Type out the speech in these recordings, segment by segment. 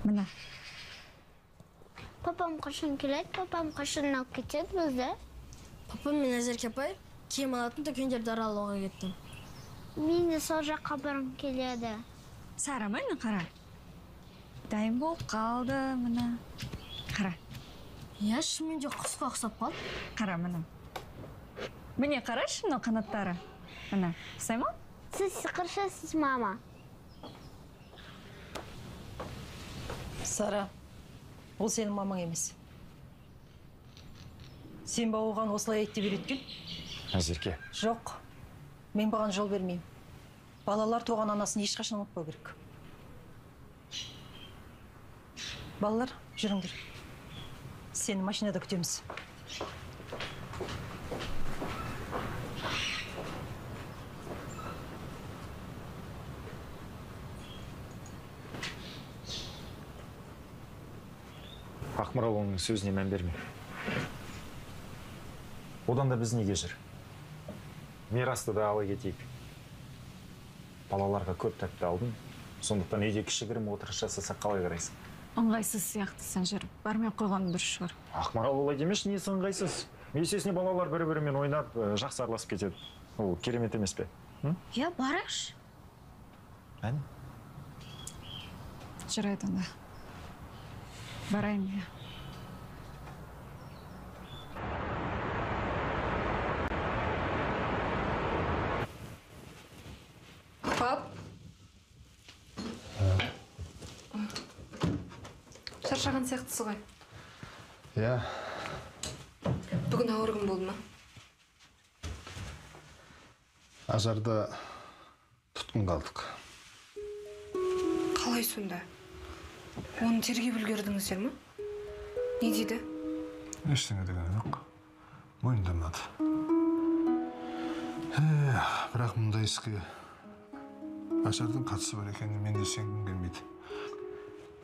Міне. Папам қашан келеді? Папам қашан алып кетеді бізді? Папам мен Назерке апай киім алатын дүкендерді аралауға кеттім. Мен де сол жаққа барғым келеді. Сара, міне қара. Дайын болып қалды, міне. Қара. Я шынымен де құсқа ұқсап қалды. Қара, міне. Міне қарашы, мына қанаттары. Міне, ұқсай ма? Сіз сиқыршысыз, мама. Сара, ол сенің мамаң емес. Сен ба оған осылай айтты үйреткен? Назерке. Жоқ, мен бұған жол бермеймін. Балалар туған анасын ешқашан ұмытпау керек. Балалар, жүріңдер. Сені машинада күтеміз. Ақмарал оның сөзіне мән берме. Одан да біз неге жүр? Мирасты да ала кетейік. Балаларға көп тәтті алдым. Сондықтан үйде кішігірім отырыс жасасақ қалай қарайсың? Ыңғайсыз сияқты сен жүріп. Бармай қойған дұрыс шығар. Ақмарал олай демеші, несі ыңғайсыз? Есесіне балалар бірі-бірімен ойнап, жақсы араласып кетеді. Ол керемет емес пе? Я бараш. Әне? Жарайды онда. Барайын я. Пап. Шаршаған сияқтысыз ғой. Иә. Бүгін ауыр күн болды ма? Ажарда тұтқын қалдық. Қалай сонда? Оны тергеп үлгердіңіздер ме? Не дейді? Ештеңе деген жоқ. Мойындамады. Бірақ мұндай іске Ажардың қатысы бар екеніне мен де сенгім келмейді.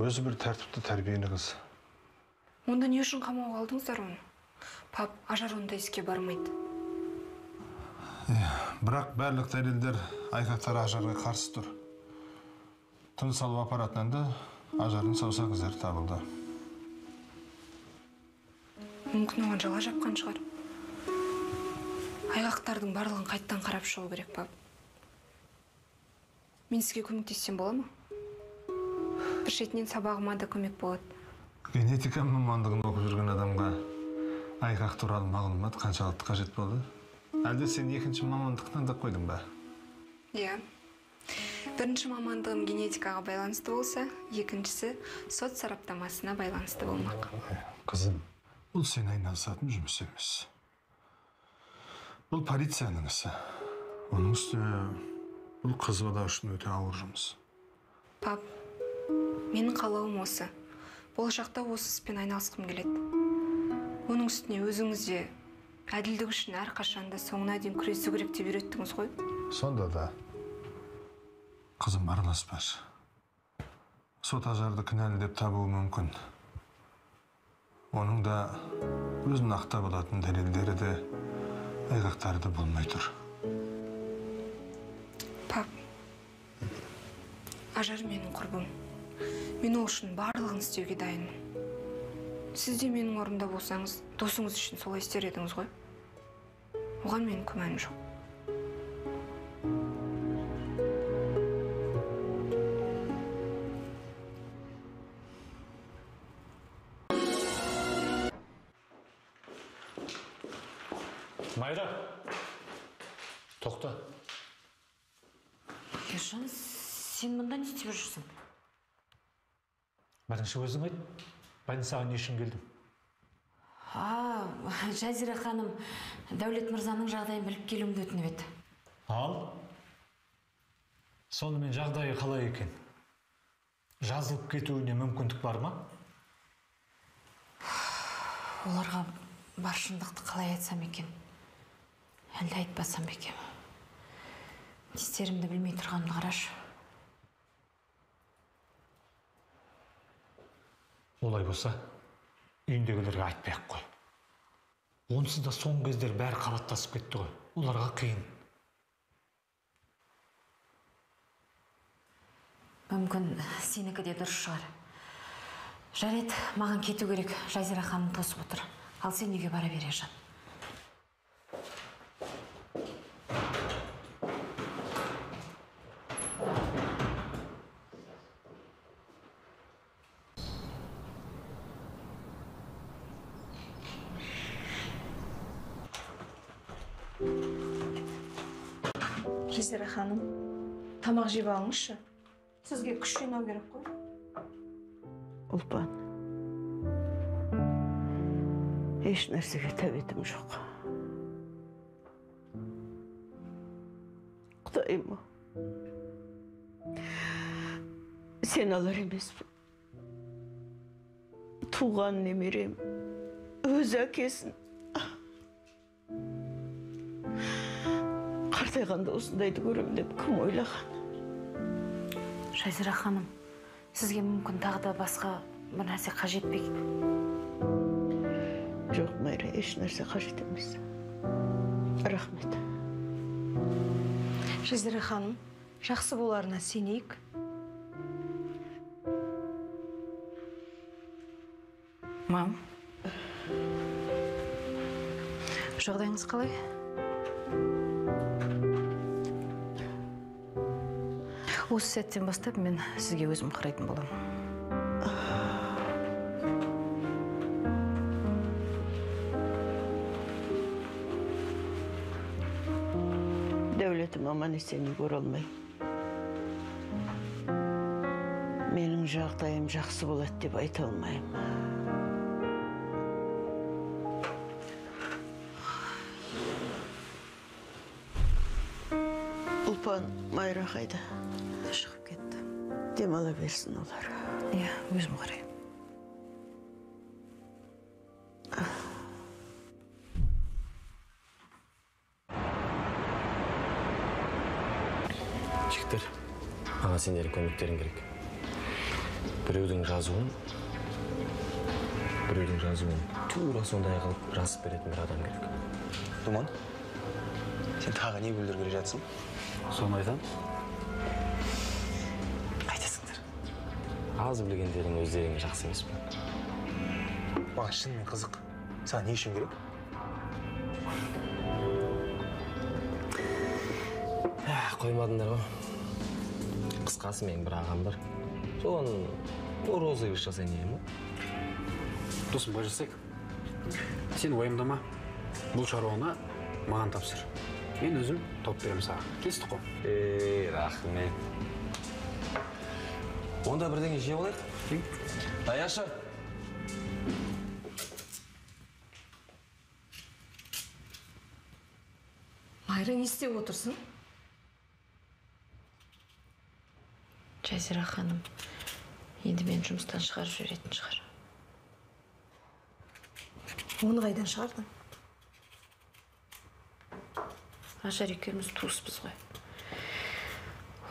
Өзі бір тәртіпті тәрбиелі қыз. Онда не үшін қамауға алдыңыздар оны? Пап, Ажар ондай іске бармайды. Бірақ барлық дәлелдер айғақтар Ажарға қарсы тұр. Тыныс алу аппаратынан да Ажардың саусақ іздері табылды. Мүмкін оған жала жапқан шығар. Айғақтардың барлығын қайттан қарап шығу керек, пап. Мен сізге көмектессем бола ма? Бір шетінен сабағыма да көмек болады. Генетика мамандығын оқып жүрген адамға айғақ туралы мағлұмат қаншалықты қажет болды? Әлде сен екінші мамандық таңдап қойдың ба? Иә. Бірінші мамандығым генетикаға байланысты болса, екіншісі сот сараптамасына байланысты болмақ. Қызым, бұл сен айналысатын жұмыс емес. Бұл полицияның ісі. Оның үстіне бұл қыз бала үшін өте ауыр жұмыс. Пап, менің қалауым осы. Болашақта осы іспен айналысқым келеді. Оның үстіне өзіңіз де әділдік үшін әрқашанда соңына дейін күресу керек деп үйреттіңіз ғой. Сонда да қызым араласпашы. Сот Ажарды кінәлі деп табуы мүмкін. Оның да өзін ақтап алатын дәлелдері де айғақтары да болмай тұр. Пап, Ажар менің құрбым. Мен ол үшін барлығын істеуге дайынмын. Сіз де менің орнымда болсаңыз, досыңыз үшін солай істер едіңіз ғой. Оған менің күмәнім жоқ. Майра, тоқта. Ержан, сен мұнда не істеп жүрсің? Бірінші өзің айт, мен саған не үшін келдім? Жазира ханым, Дәулет мырзаның жағдайын біліп келуімді өтініп еді. Ал? Сонымен жағдайы қалай екен? Жазылып кетуіне мүмкіндік бар ма? Оларға бар шындықты қалай айтсам екен? Әлде айтпасам екен? Не істерімді білмей тұрғанымды қарашы. Олай болса, үйіндегілерге айтпай-ақ қой. Онсыз да соңғы кездер бәрі қабаттасып кетті ғой. Оларға қиын. Мүмкін сенікі де дұрыс шығар. Жарет, маған кету керек. Жазира ханым тосып отыр. Ал сен үйге бара бер, Ержан. Жазира ханым, тамақ жеп алыңызшы. Сізге күш жинау керек қой. Ұлпан, еш нәрсеге тәбетім жоқ. Құдайым, сен алар емеспін. Туған немерем, өз әкесін. Қартайғанда осындайды көрем деп кім ойлаған? Жазира ханым, сізге мүмкін тағы да басқа бір нәрсе қажет пе? Жоқ, Майра, еш нәрсе қажет емес. Рахмет. Жазира ханым, жақсы боларына сенейік. Мам, жағдайыңыз қалай? Осы сәттен бастап мен сізге өзім қарайтын боламын. Дәулетім аман есен көре алмай. Менің жағдайым жақсы болады деп айта алмайым. Ұлпан, Майра қайда? Шығып кетті. Демала берсін олар. Иә, өзім қараймын. Жігіттер, маған сендердің көмектерің керек. Біреудің жазуын тура сондай қылып жазып беретін бір адам керек. Думан, сен тағы не бүлдіргелі жатсың? Соны айтам. Қайтасыңдар. Аз білгендерің өздеріңе жақсы емес пе? Маған шынымен қызық. Саған не үшін керек? Қоймадыңдар ғой. Қысқасы менің бір ағам бар. Соған розыгрыш жасайын деймін ғой. Досым, былай жасайық. Сен уайымдама. Бұл шаруаны маған тапсыр. Мен өзім тауып беремін саған. Келістік қой. Рахмет. Онда бірдеңе жеп алайық. Аяшы. Майра, не істеп отырсың? Жазира ханым, енді мен жұмыстан шығарып жіберетін шығар. Оны қайдан шығардың? Ажар екеуміз туыспыз ғой.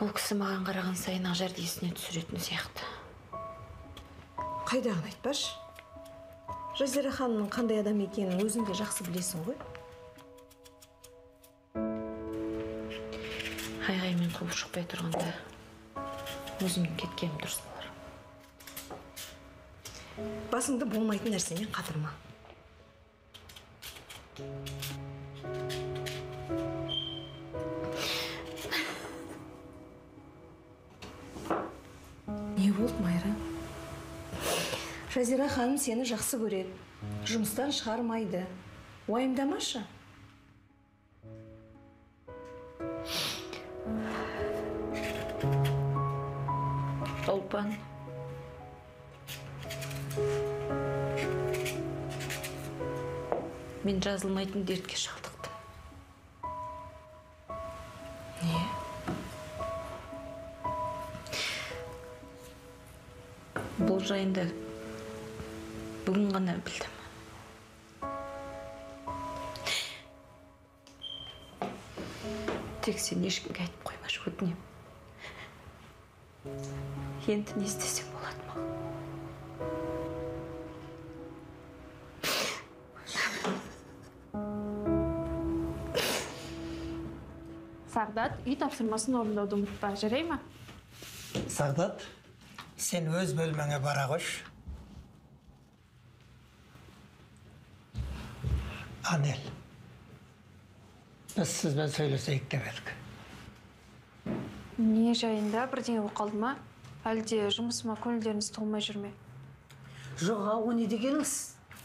Ол кісі маған қараған сайын Ажарды есіне түсіретін сияқты. Қайдағын айтпашы. Жазира ханымның қандай адам екенін өзің де жақсы білесің ғой. Айғаймен қуып шықпай тұрғанда өзімнің кеткенім дұрыс болар. Басыңды болмайтын нәрсемен қатырма. Не болды, Майра? Жазира ханым сені жақсы көреді. Жұмыстан шығармайды. Уайымдамашы. Ұлпан. Мен жазылмайтын дертке шалдықтым. Не? Бұл жайында бүгін ғана білдім. Тек сен ешкімге айтып қоймашы, өтінемін. Енді не істесем болады ма? Сағдат, үй тапсырмасын орындауды ұмытпа, жарай ма? Сағдат, сен өз бөлмеңе бара қош. Anel. Biz sizben söyleseyik de belki. Не жайында бірдеңе болып қалды ма? Әлде жұмысыма көңілдеріңіз толмай жүр ме? Жоға, о не дегеніңіз?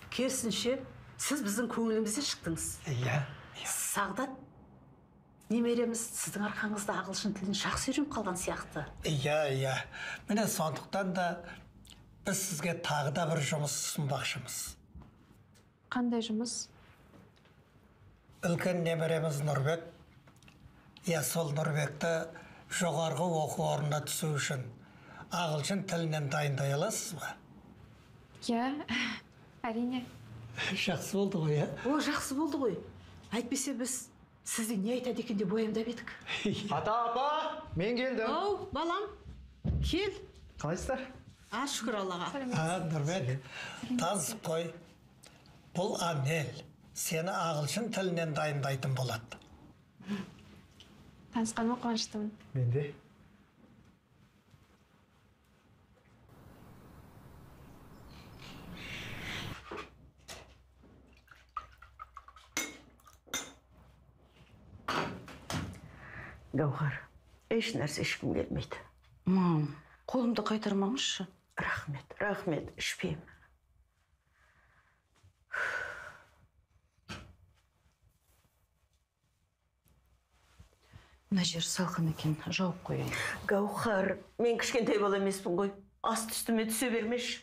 Керісінше, сіз біздің көңілімізден шықтыңыз. Иә. Сағдат, немереміз сіздің арқаңызда ағылшын тілін жақсы үйреніп қалған сияқты. Иә. Міне сондықтан да біз сізге тағы да бір жұмыс ұсынбақшымыз. Қандай жұмыс? Үлкен немереміз Нұрбек. Иә, сол Нұрбекті жоғарғы оқу орнына түсу үшін ағылшын тілінен дайындай аласыз ба? Иә, әрине. Жақсы болды ғой, иә? О, жақсы болды ғой. Әйтпесе біз сізде не айтады екен деп ойымдап едік. Ата апа, мен келдім. Оу, балам, кел. Қалайсыздар? Шүкір Аллаға. Нұрбек, танысып қой. Бұл Анел. Сені ағылшын тілінен дайындайтын болады. Танысқаныма қуаныштымын. Мен де. Гаухар, еш нәрсе ішкім келмейді. Мам, қолымды қайтармаңызшы. Рахмет, ішпеймін. Мына жер салқын екен, жауып қояйын. Гаухар, мен кішкентай бала емеспін ғой. Асты үстіме түсе бермеші.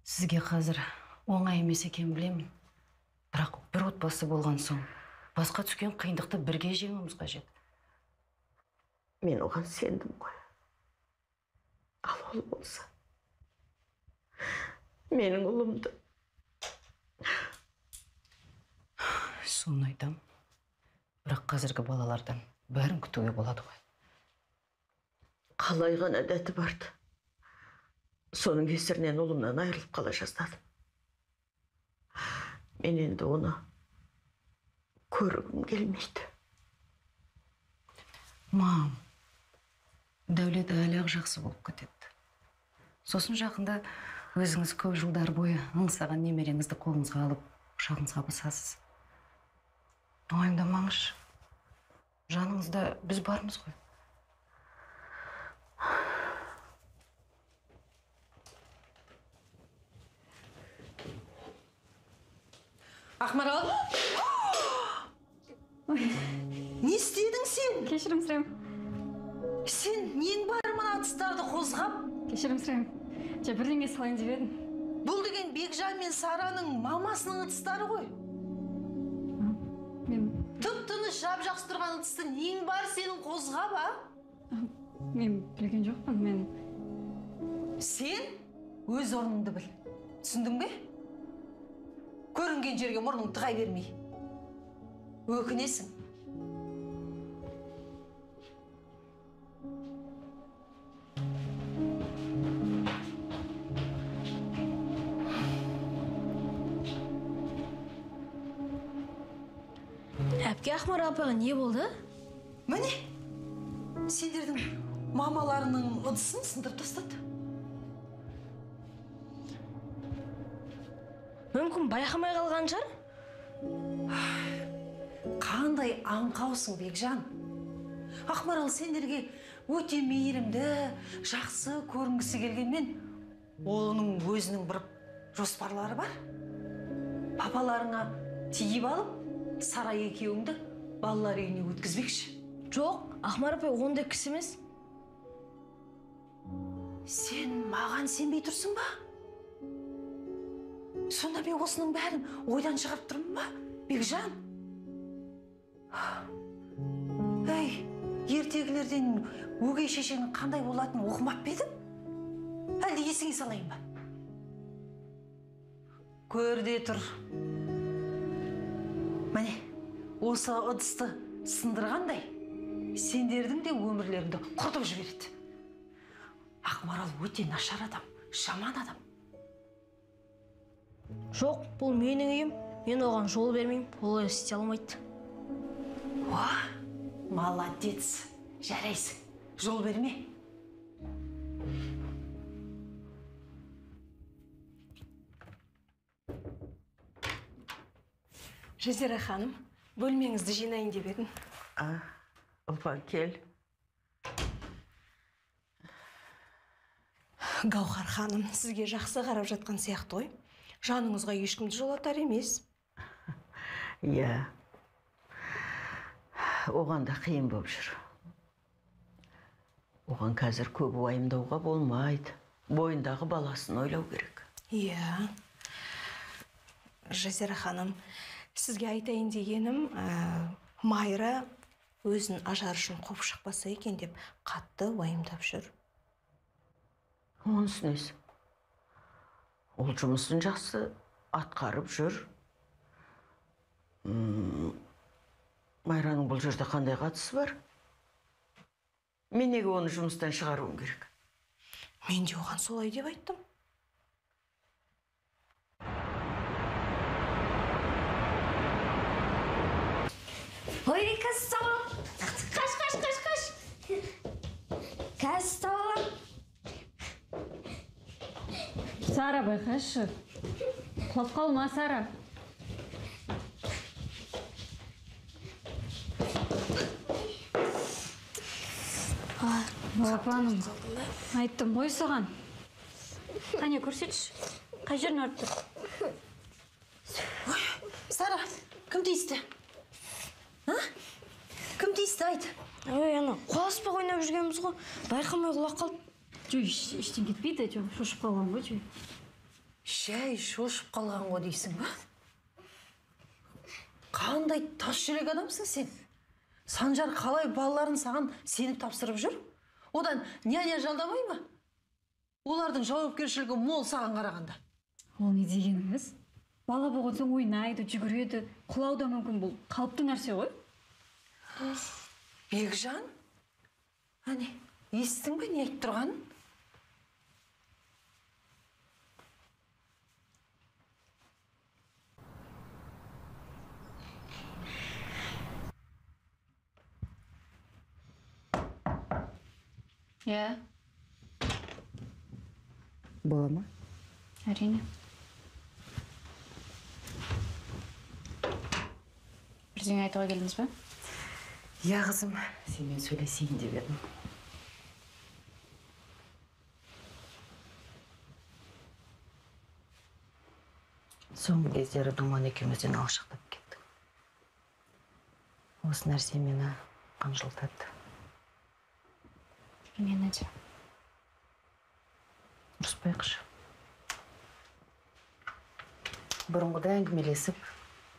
Сізге қазір оңай емес екен білемін. Бірақ бір отбасы болған соң, басқа түскен қиындықты бірге жеңуіміз қажет. Мен оған сендім ғой. Ал ол болса, менің ұлымды. Соны айтам. Бірақ қазіргі балалардан бәрін күтуге болады ғой. Қалай ғана дәті барды. Соның кесірінен ұлымнан айырылып қала жаздадым. Мен енді оны көргім келмейді. Мам, Дәулет әлі-ақ жақсы болып кетеді. Сосын жақында өзіңіз көп жылдар бойы аңсаған немереңізді қолыңызға алып, құшағыңызға басасыз. Уайымдамаңызшы. Жаныңызда біз бармыз ғой. Ақмарал! Не істедің сен? Кешірім сұраймын. Сен нең бар мына ыдыстарды қозғап? Кешірім сұраймын. Бірдеңе салайын деп едім. Бұл деген Бекжан мен Сараның мамасының ыдыстары ғой. Тып-тыныш жап-жақсы тұрған ыдысты нең бар сенің қозғап, а? Мен білген жоқпын, мен... Сен өз орныңды біл. Түсіндің бе? Көрінген жерге мұрның тығай бермей. Өкінесің. Әпке Ақмар апаға не болды? Міне, сендердің мамаларының ыдысын сындырып тастады. Мүмкін байқамай қалған шығар? Қандай аңқаусың, Бекжан. Ақмарал сендерге өте мейірімді, жақсы көрінгісі келгенмен, оның өзінің бір жоспарлары бар. Папаларыңа тиіп алып, Сарай екеуіңді балалар үйіне өткізбекші. Жоқ, Ақмар апай ондай кісі емес. Сен маған сенбей тұрсың ба? Сонда мен осының бәрін ойдан шығарып тұрмын ба, Бекжан? Әй, ертегілерден өгей шешенің қандай болатынын оқымап па едің? Әлде есіңе салайын ба? Көрде тұр. Міне, осы ыдысты сындырғандай, сендердің де өмірлеріңді құртып жібереді. Ақмарал өте нашар адам, жаман адам. Жоқ, бұл менің үйім. Мен оған жол бермеймін, олай істей алмайды. Молодец, жарайсың. Жол берме. Жазира ханым, бөлмеңізді жинайын деп едім. Ұлпан, кел. Гаухар ханым, сізге жақсы қарап жатқан сияқты ғой. Жаныңызға ешкімді жолатар емес. Иә. Оған да қиын болып жүр. Оған қазір көп уайымдауға болмайды. Бойындағы баласын ойлау керек. Иә. Жазира ханым, сізге айтайын дегенім, Майра өзін ажар үшін қуып шықпаса екен деп қатты уайымдап жүр. Онысы несі? Ол жұмысын жақсы атқарып жүр. Майраның бұл жерде қандай қатысы бар? Мен неге оны жұмыстан шығаруым керек? Мен де оған солай деп айттым. Ой, кәссалам! Қаш! Кәссалам! Сара, байқашы. Құлап қалма, Сара. Балапаным, айттым ғой саған. Қане, көрсетші. Қай жерін өртті? Сара, кім тиісті? Кім тиісті, айт? Ой, ана, қоласпақ ойнап жүргенбіз ғой. Байқамай құлақ қалды. Жой, іштен кетпейді, шошып қалған ғой, жой. Шәй, шошып қалған ғой дейсің ба? Қандай тас жүрек адамсың сен? Санжар қалай балаларын саған сеніп тапсырып жүр? Одан няня жалдамай ма? Олардың жауапкершілігі мол саған қарағанда. Ол не дегеніңіз? Бала болған соң ойнайды, жүгіреді, құлау да мүмкін, бұл қалыпты нәрсе ғой. Бекжан? Әне, естің бе не айтып тұрғанын? Иә. Бола ма? Әрине. Бірдеңе айтуға келдіңіз бе? Иә, қызым, сенмен сөйлесейін деп едім. Соңғы кездері Думан екеумізден алшақтап кеттік. Осы нәрсе мені қынжылтады. Мені де. Ұрыспайықшы. Бұрынғыда әңгімелесіп,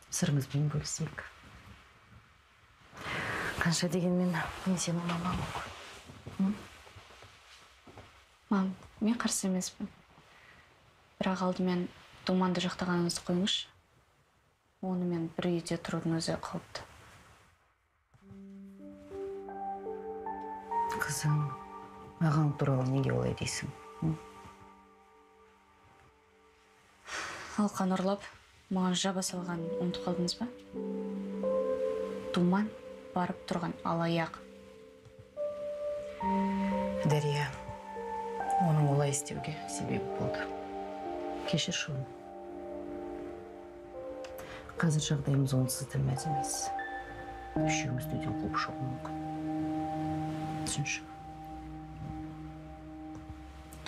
сырымызбен бөлісейік. Қанша дегенмен мен сенің мамаң ғой. Мам, мен қарсы емеспін. Бірақ алдымен Думанды жақтағаныңызды қойыңызшы. Онымен бір үйде тұрудың өзі қауіпті. Қызым, ағаң туралы неге олай дейсің? Алқан ұрлап, маған жаба салған ұмытып қалдыңыз ба? Думан барып тұрған алаяқ. Дария, оның олай істеуге себебі болды. Кешірші оны. Қазір жағдайымыз онсыз да мәз емес. Үшеумізді үйден қуып шығуы мүмкін. Түсінші.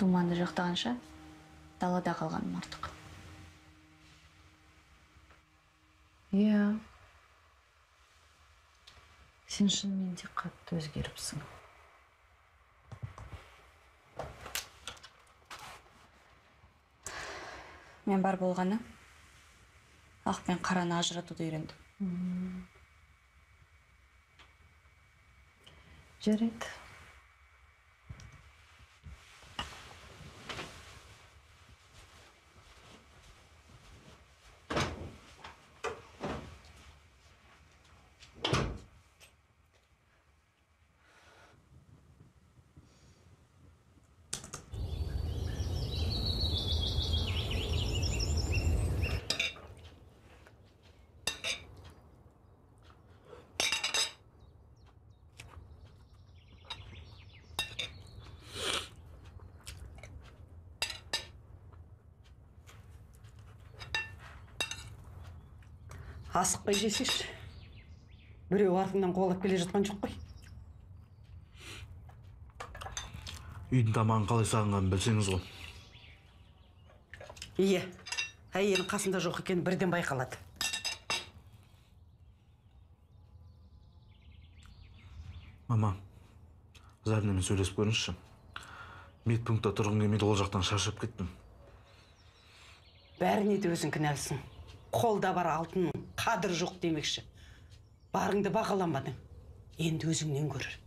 Думанды жақтағанша далада қалғаным артық. Иә. Сен шынымен де қатты өзгеріпсің. Мен бар болғаны, ақ пен қараны ажыратуды үйрендім. Жарайды. Асықпай жесеші. Біреу артыңнан қуалап келе жатқан жоқ қой. Үйдің тамағын қалай сағынғанын білсеңіз ғой. Иә, әйелің қасында жоқ екені бірден байқалады. Мама, Зарinaмен сөйлесіп көріңізші. Медпунктта тұрғын келмейді, ол жақтан шаршап кеттім. Бәріне де өзің кінәлісің. Қолда бар алтынның қадір жоқ демекші. Барыңды бағаламадың. Енді өзіңнен көрір.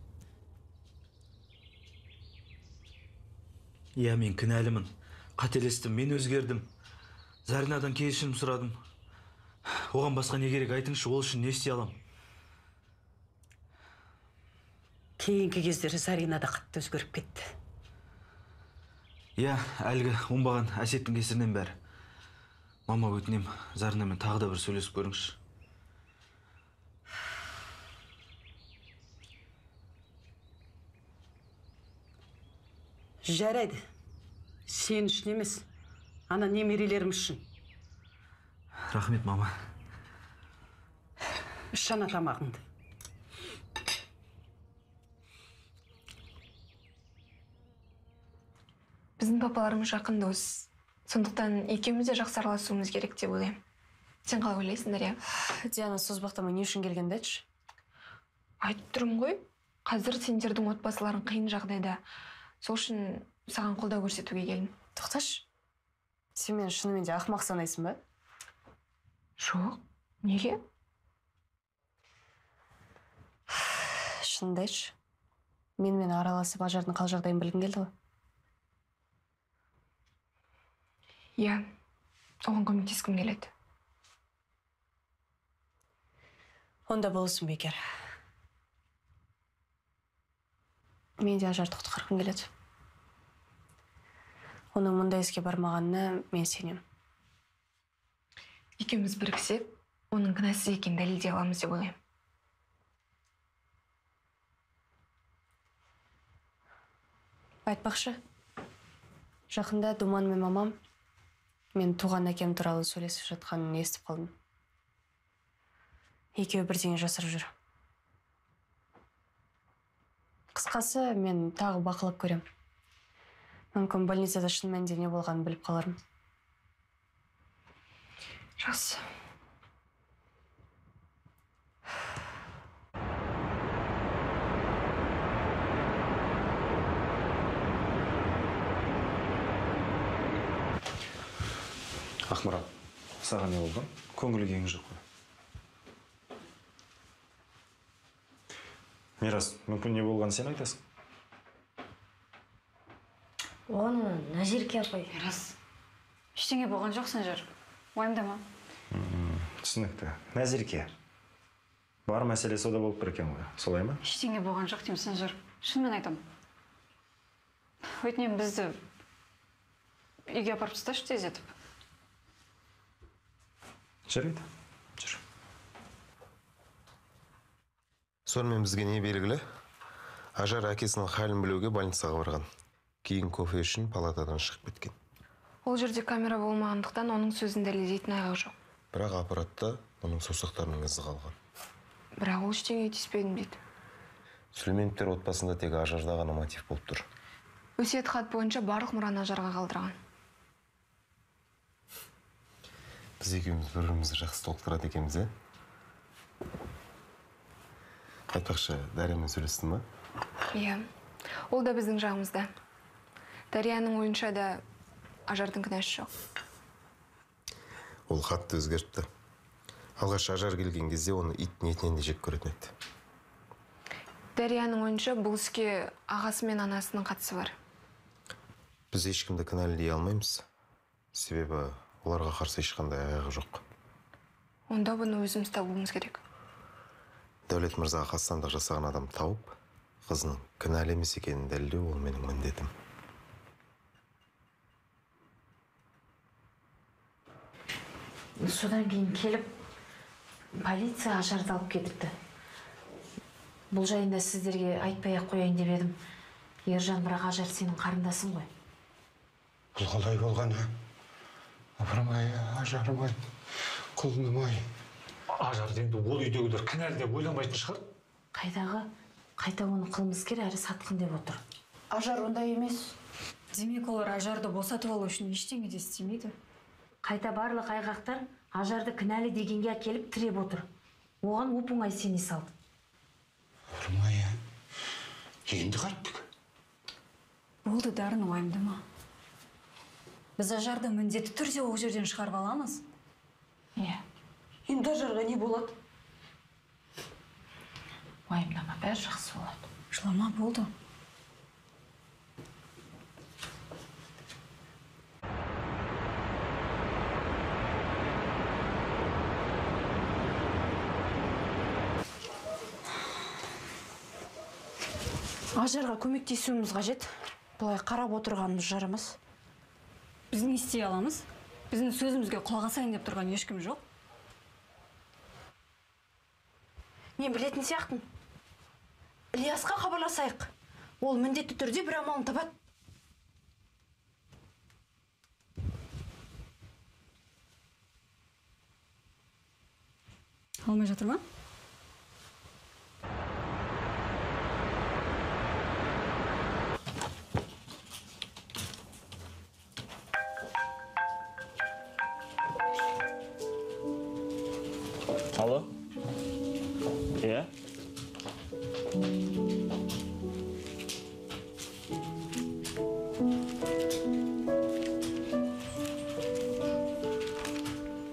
Иә, мен кінәлімін. Қателестім, мен өзгердім. Заринадан кешірім сұрадым. Оған басқа не керек, айтыңызшы, ол үшін не істей алам? Кейінгі кездері Зарина да қатты өзгеріп кетті. Иә, әлгі оңбаған әсеттің кесірінен бәрі. Мама, өтінем, Заринамен тағы да бір сөйлесіп көріңізші. Жарайды. Сен үшін емес, ана немерелерім үшін. Рахмет, мама. Іш ана тамағыңды. Біздің папаларымыз жақын дос. Сондықтан екеуміз де жақсы араласуымыз керек деп ойлаймын. Сен қалай ойлайсың, Дария? Диана, созбақтама не үшін келгенді айтшы? Айтып тұрмын ғой. Қазір сендердің отбасыларың қиын жағдайда. Сол үшін саған қолдау көрсетуге келдім. Тоқташы. Сен мені шынымен де ақымақ санайсың ба? Жоқ. Неге? Шынымды айтшы. Менімен араласып Ажардың қал жағдайын білгің келді ғой. Иә, оған көмектескім келеді. Онда болсын бекер. Мен де Ажарды құтқарғым келеді. Оның мұндай іске бармағанына мен сенем. Екеуміз біріксек, оның кінәсіз екенін дәлелдей аламыз деп ойлаймын. Айтпақшы, жақында Думан мен мамам мен туған әкем туралы сөйлесіп жатқанын естіп қалдым. Екеуі бірдеңе жасырып жүр. Қысқасы, мен тағы бақылап көрем. Мүмкін больницада шын мәнінде не болғанын біліп қалармын. Жақсы. Ақмарал, саған не болған? Көңілі кең жоқ қой. Мирас, мүмкін не болған сен айтасың? Оны Назерке апай. Мирас, ештеңе болған жоқ Санжар. Уайымдама. Түсінікті. Назерке, бар мәселесі ода болып бір екен ғой. Солай ма? Ештеңе болған жоқ деймін, Санжар. Шынымен айтам. Өтінем бізді үйге апарып тасташы тездетіп. Жарайды. Жүр. Сонымен бізге не белгілі? Ажар әкесінің халін білуге больницаға барған. Кейін кофе үшін палатадан шығып кеткен. Ол жерде камера болмағандықтан оның сөзін дәлелдейтін айғақ жоқ. Бірақ аппаратта оның саусақтарының ізі қалған. Бірақ ол ештеңеге тиіспедім дейді. Сүлейменовтер отбасында тек Ажарда ғана мотив болып тұр. Өсиет хат бойынша барлық мұраны Ажарға қалдырған. Біз екеуміз бір-бірімізді жақсы толықтырады екенбіз, е? Айтпақшы, Дариямен сөйлестің ба? Иә, ол да біздің жағымызда. Дарияның ойынша да Ажардың кінәсі жоқ. Ол қатты өзгертті. Алғаш Ажар келген кезде оны ит ниетінен де жек көретін еді. Дарияның ойынша бұл іске ағасы мен анасының қатысы бар. Біз ешкімді кінәлі дей алмаймыз. Себебі оларға қарсы ешқандай аяғы жоқ. Онда бұны өзіміз табуымыз керек. Дәулет мырзаға қастандық жасаған адам тауып, қызының кінәлі емес екенін дәлелдеу ол менің міндетім. Содан кейін келіп, полиция Ажарды алып кетіпті. Бұл жайында сіздерге айтпай-ақ қояйын деп едім. Ержан, бірақ Ажар сенің қарындасың ғой. Бұл қалай болған, а? Апырмай, Ажарым-ай, құлыным-ай. ажарды енді ол үйдегілер кінәлі деп ойламайтын шығар. Қайта оны қылмыскер әрі сатқын деп отыр. Ажар ондай емес. Демек олар ажарды босатып алу үшін ештеңе де істемейді. Қайта барлық айғақтар ажарды кінәлі дегенге әкеліп тіреп отыр. Оған оп-оңай сене салды. Ұрмай, енді қайттық. Болды, Дарын, уайымдама. Біз ажарды міндетті түрде ол жерден шығарып аламыз. Енді ажарға не болады? Уайымдама, бәрі жақсы болады. Жылама, болды. Ажарға көмектесуіміз қажет. Бұлай қарап отырғанымыз жарамыз. Біз не істей аламыз? Біздің сөзімізге құлақ асайын деп тұрған ешкім жоқ. Мен білетін сияқтын. Ильясқа хабарласайық. Ол міндетті түрде бір амалын табады. Алмай жатыр ма? Алло? Иә?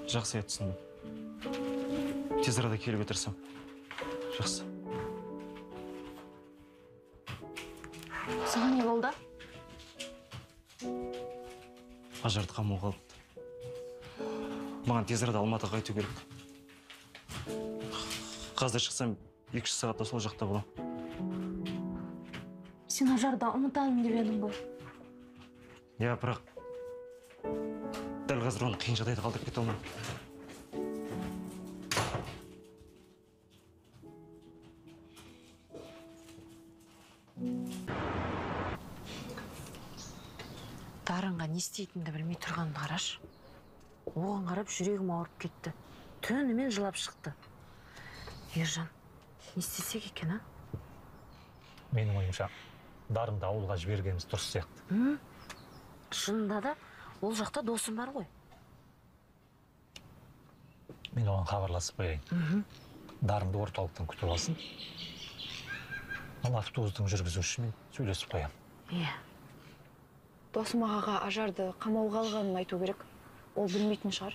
Жақсы, түсіндім. Тез арада келуге тырысам. Жақсы. Саған не болды? Ажарды қамауға алыпты. Маған тез арада Алматыға қайту керек. Қазір шықсам 2 сағатта сол жақта болам. Сен ажарды ұмытамын деп едің ғой. Иә, бірақ дәл қазір оны қиын жағдайда қалдырып кете алмаймын. Дарынға не істейтінді білмей тұрғанын қараш. Оған қарап жүрегім ауырып кетті. Түнімен жылап шықты. Ержан, не істесек екен, а? Менің ойымша, Дарынды ауылға жібергеніміз дұрыс сияқты. Шынында да ол жақта досым бар ғой. Мен оған хабарласып қояйын. Дарынды орталықтан күтіп алсын. Ал автобустың жүргізушісімен сөйлесіп қоям. Иә. Досым ағаға ажарды қамауға алғанын айту керек. Ол білмейтін шығар.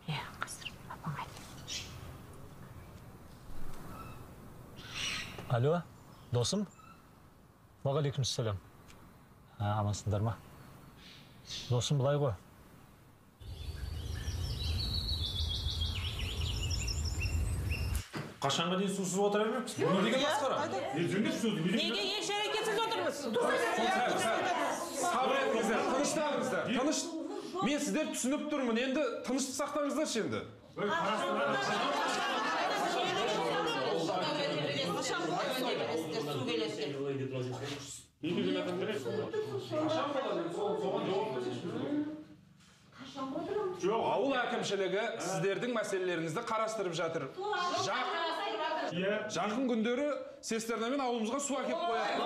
Иә, қазір апаң айт. Алло, досым? Уағалейкумассалам. Амансыңдар ма? Досым былай ғой. Қашанға дейін сусыз отыра бермекпіз? Бұны деген масқара. Неге еш әрекетсіз отырмыз? Сабыр етіңіздер, тынышталыңыздар. Тыныш. Мен сіздер түсініп тұрмын. Енді тыныштық сақтаңыздаршы енді. Ауыл әкімшілігі сіздердің мәселелеріңізді қарастырып жатыр. Жақын күндері сестернамен ауылымызға су әкеп қояды.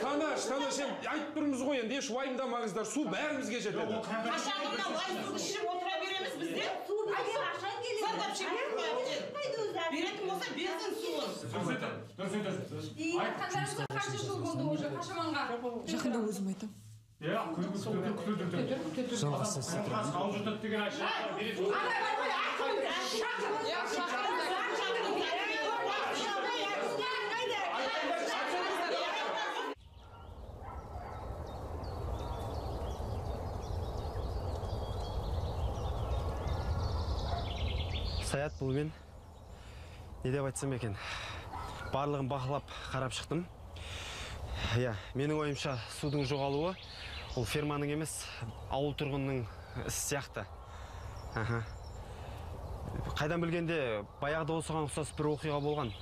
Таныш, айтып тұрмыз ғой енді, еш уайымдамаңыздар, су бәрімізге жетеді. Қашанғында уайымсыз ішіп отыра береміз бізде? Зардап шеккен қойыптен. Беретін болса берсін суын. Айтқандарыңызға қанша жыл болды уже қашаманға? Жақында өзім айтам. Саят, бұл мен. Не деп айтсам екен? Барлығын бақылап қарап шықтым. Иә, менің ойымша судың жоғалуы ол ферманың емес, ауыл тұрғынның ісі сияқты. Қайдан білгенде баяғыда осыған ұқсас бір оқиға болған.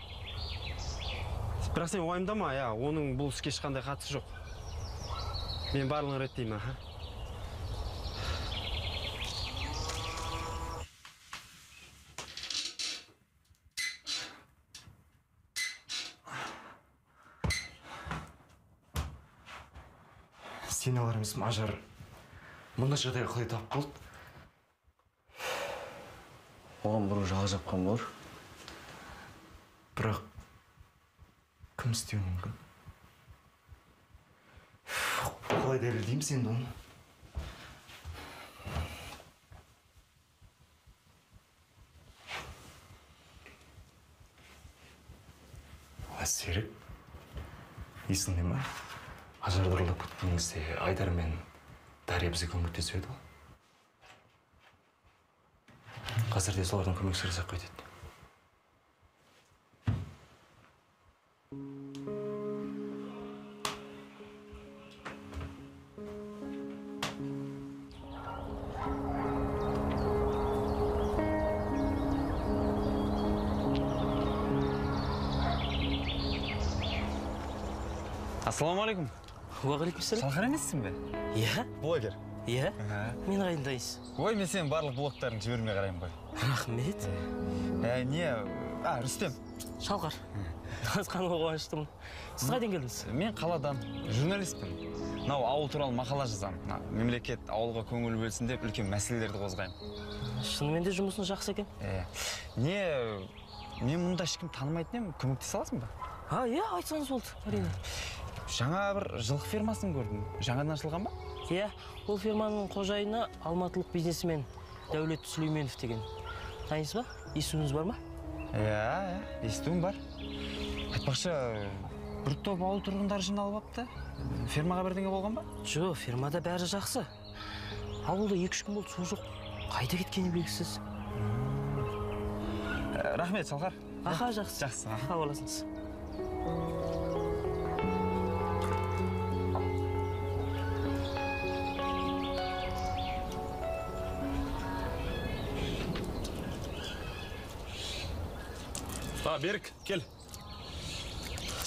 Бірақ сен уайымдама, оның бұл іске ешқандай қатысы жоқ. Мен барлығын реттеймін. сен алар емеспін, Ажар мұндай жағдайға қалай тап болды? Оған бұрын жала жапқан болар. Бірақ кім істеуі мүмкін? Қалай дәлелдейміз енді оны? Серік, есіңде ме? Ажарды ұрлап кеткеніңізде Айдар мен Дария бізге көмектесіп еді ғой. Қазір де солардан көмек сұрасақ қайтеді. Ассалаумағалейкум. Уағалейкумассалам. Шалқар емессің бе? Иә. Блогер. Иә. Мен қайындайсыз? Ой, мен сенің барлық блогтарыңды жібермей қараймын ғой. Рахмет. Не? Рүстем. Шалқар. Танысқаныма қуаныштымын. Сіз қайдан келдіңіз? Мен қаладан журналистпін. Мынау ауыл туралы мақала жазамын. Мемлекет ауылға көңіл бөлсін деп үлкен мәселелерді қозғаймын. Шынымен де жұмысың жақсы екен. Мен мұнда ешкім танымайтын едім, көмектесе аласың ба? Иә, айтсаңыз болды, әрине. Жаңа бір жылқы фермасын көрдім. Жаңадан ашылған ба? Иә, ол ферманың қожайыны алматылық бизнесмен Дәулет Сүлейменов деген. Танисыз ба? Естуіңіз бар ма? Иә, естуім бар. Айтпақшы, бір топ ауыл тұрғындары жиналып апты. Фермаға бірдеңе болған ба? Жоқ, фермада бәрі жақсы. Ауылда 2-3 күн болды, су жоқ. Қайда кеткені белгісіз. Рахмет, Шалқар. Аха, жақсы. Жақсы. Сау боласыңыз. Берік, кел.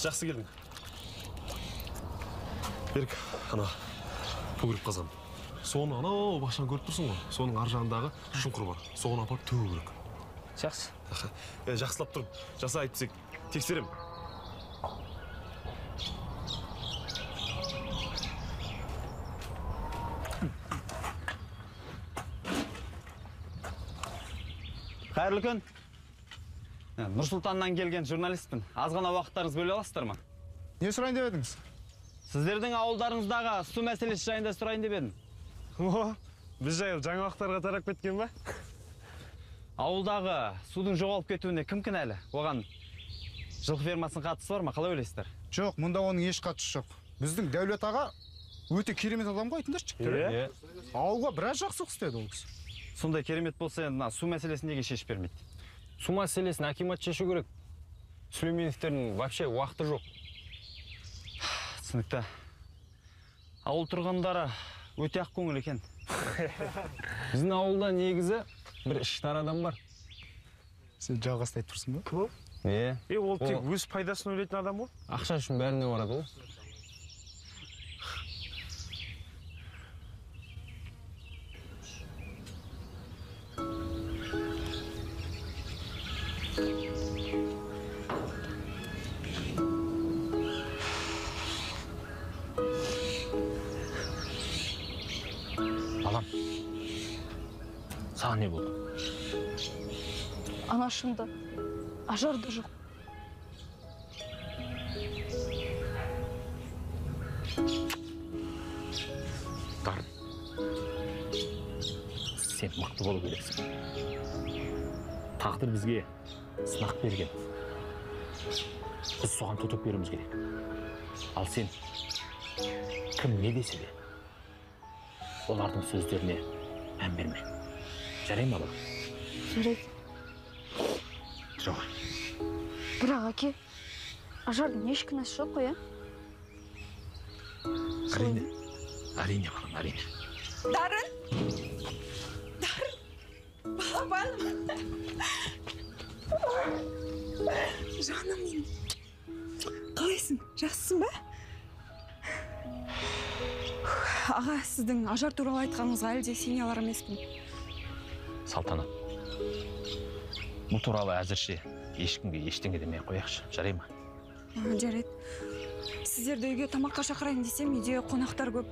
Жақсы келдің. Берік, ана, төгіліп қазан. Соны анау бақшан көріп тұрсың ғой. Соның ар жағындағы шұңқыр бар. Соған апарып төгу керек. Жақсы. Жақсылап тұрып, жаса айтсек, тексерем. Қайырлы күн. Нұрсұлтаннан келген журналистпін. Аз ғана уақыттарыңыз бөле аласыздар ма? Не сұрайын деп едіңіз? Сіздердің ауылдарыңыздағы су мәселесі жайында сұрайын деп едім. Біз жайыл жаңа уақыттарға тарап кеткен ба? Ауылдағы судың жоғалып кетуіне кім кінәлі? Оған жылқы фермасының қатысы бар ма? Қалай ойлайсыздар? Жоқ, мұнда оның еш қатысы жоқ. Біздің Дәулет аға өте керемет адам ғой, айтыңдаршы. Ауылға біраз жақсылық істеді ол кісі. Сондай керемет болса, су мәселесін неге шешіп бермейді? Су мәселесін акимат шешу керек. Сүлейменовтердің вообще уақыты жоқ. Түсінікті. Ауыл тұрғындары өте ақ көңіл екен. Біздің ауылда негізі бір іштар адам бар. Сен жалғасты айтып тұрсың ба? Кім ол? Ол тек өз пайдасын ойлайтын адам ғой. Ақша үшін бәріне барады ол. Саған не болды? Анашымда ажарды жоқ. Дарын, сен мықты болу керексің. Тағдыр бізге сынақ берген. Біз соған тұтып беруіміз керек. Ал сен кім не десе де, олардың сөздеріне мән берме. Жарай ма бұл? Жарайды. Жоқ. Бірақ әке, ажардың еш кінәсі жоқ қой, Әрине. Әрине, балам, әрине. Дарын! Балам! Жаным мен. Қалайсың? Жақсысың ба? Аға, сіздің ажар туралы айтқаныңызға әлде сене алар емеспін. Салтанат, бұл туралы әзірше ешкімге ештеңе демей қояқшы, жарай ма? Жарайды. Сіздерді үйге тамаққа шақырайын десем, үйде қонақтар көп.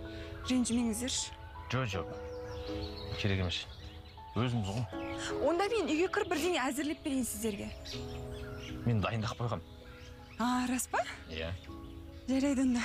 Ренжімеңіздерші. Жоқ. Керек емес. Өзіміз ғой. Онда мен үйге кіріп бірдеңе әзірлеп берейін сіздерге. Мен дайындап қойғам. Рас па? Иә. Жарайды онда.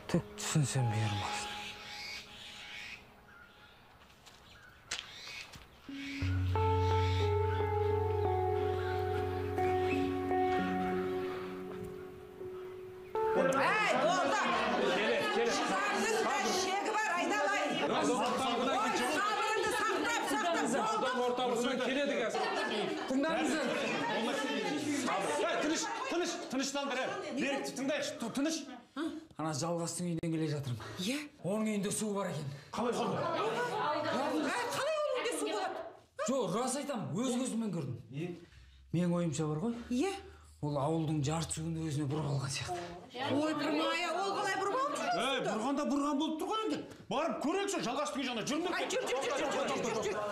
Түк түсінсем бұйырмас. Тыныштан бір беріп тыңдайықшы, тыныш. Ана жалғастың үйден келе жатырмын. Иә? Оның үйінде су бар екен. Қалай болды? Қалай оның үйінде су болады? Жоқ, рас айтам, өз көзіммен көрдім. Менің ойымша бар ғой? Иә. Ол ауылдың жарты суын өзіне бұрып алған сияқты. Ой, тұрмай, ол қалай бұрып алды? Бұрғанда бұрған болып тұр ғой енді. Барып көрейікші, жалғастың үй жағына жүріңдер.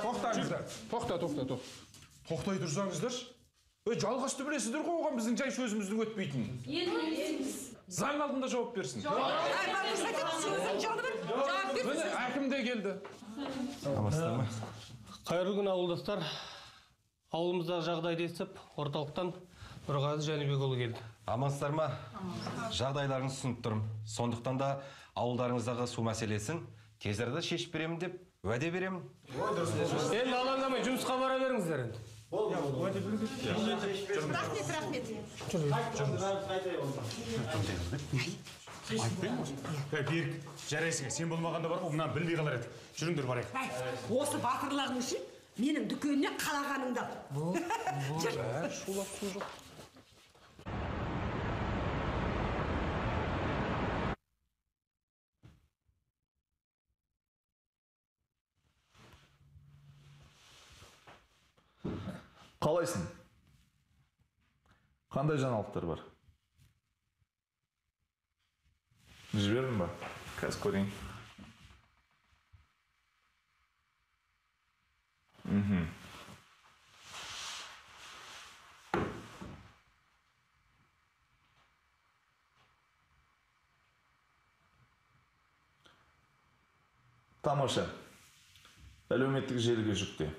Тоқтаңыздар. Тоқтай тұрсаңыздаршы. Жалғасты білесіздер ғой, оған біздің жай сөзіміздің өтпейтінін. Заң алдында жауап берсін. Әкім де келді. Қайырлы күн ауылдастар. Ауылымыздағы жағдайды естіп, орталықтан Нұрғазы Жәнібекұлы келді. Амансыздар ма? Жағдайларыңызды түсініп тұрмын. Сондықтан да ауылдарыңыздағы су мәселесін тез арада шешіп беремін деп уәде беремін. Енді алаңдамай жұмысқа бара беріңіздер енді. Рахмет. Берік, жарайсың, сен болмағанда бар ғой, мұнан білмей қалар еді. Жүріңдер барайық. Осы батырлығың үшін менің дүкеніне қалағаныңды ал. Шулап су жоқ. Қалайсың? Қандай жаңалықтар бар? Жібердің ба? Қазір көрейін. Тамаша. Әлеуметтік желіге жүкте.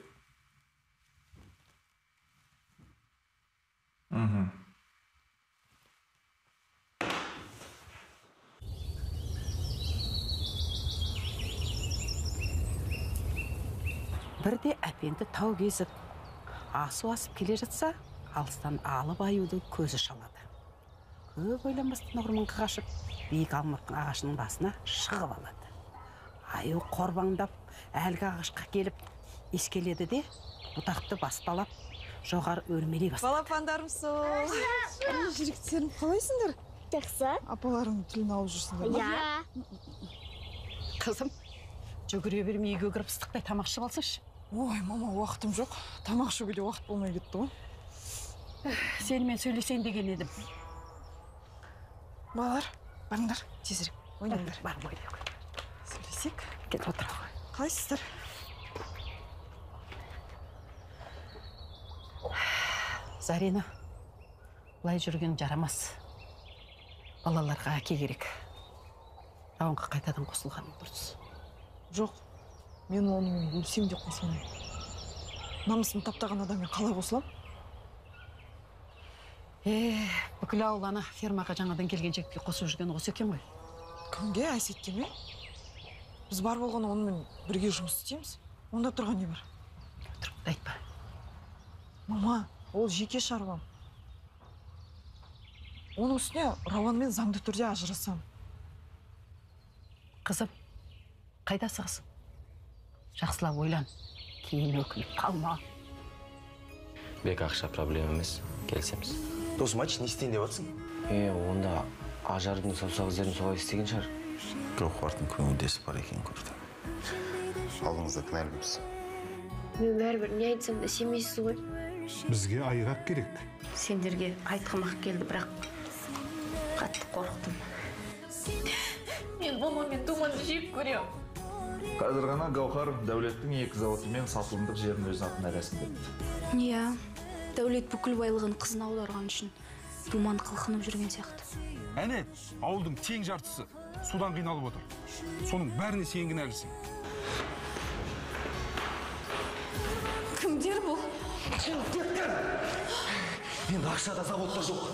Бірде әпенді тау кезіп, асу асып келе жатса, алыстан алып аюды көзі шалады. Көп ойланбастан орманға қашып, биік алмұрттың ағашының басына шығып алады. Аю қорбаңдап, әлгі ағашқа келіп ескеледі де, бұтақты баспалап, жоғары өрмелей бастады. Балапандарым сол. Жүректерім қалайсыңдар? Жақсы. Апаларың тілін алып жүрсіңдер ма? Иә. Қызым, жүгіре бермей үйге кіріп ыстықтай тамақ ішіп алсайшы. Ой, мама, уақытым жоқ. Тамақ ішуге де уақыт болмай кетті ғой. Сенімен сөйлесейін деген едім. Балалар, барыңдар, тезірек, ойнаңдар. Бар, ойнайық. Сөйлесек? Кет отыра ғой. Қалайсыздар? Зарина, бұлай жүрген жарамас. Балаларға әке керек. Рауынға қайтадан қосылғаның дұрыс. Жоқ, мен оның өлсем де қосылмаймын. Намысын таптаған адаммен қалай қосылам? Бүкіл ауыланы фермаға жаңадан келген жігітке қосып жүрген осы екен ғой. Кімге? Әсетке ме? Біз бар болған онымен бірге жұмыс істейміз. Онда тұрған не бар? Тұрып айтпа. Мама, ол жеке шаруам. Оның үстіне Рауанмен заңды түрде ажырасам. Қызым, қайда сығысың? Жақсылап ойлан, кейін өкіліп қалма. Бек ақша проблема емес, келісеміз. Досым, айтшы, не істейін деп жатсың? Онда Ажардың саусақ іздерін солай істеген шығар. Гауһардың көңілдесі бар екен көрдім. Алдыңызда кінәліміз. Мен бәрібір не айтсам да сенбейсіз ғой. Бізге айғақ керек. Сендерге айтқымақ келді, бірақ қатты қорықтым. Мен мама мен думаны жек көрем. Қазір ғана Гауһар Дәулеттің 2 заводы мен сатылымдық жерін өз атына рәсімдеді. Иә, Дәулет бүкіл байлығын қызына аударған үшін думан қылқынып жүрген сияқты. Әне, ауылдың тең жартысы судан қиналып отыр. Соның бәріне сен кінәлісің. Кімдер бұл? Енді ақшада заводта жоқ.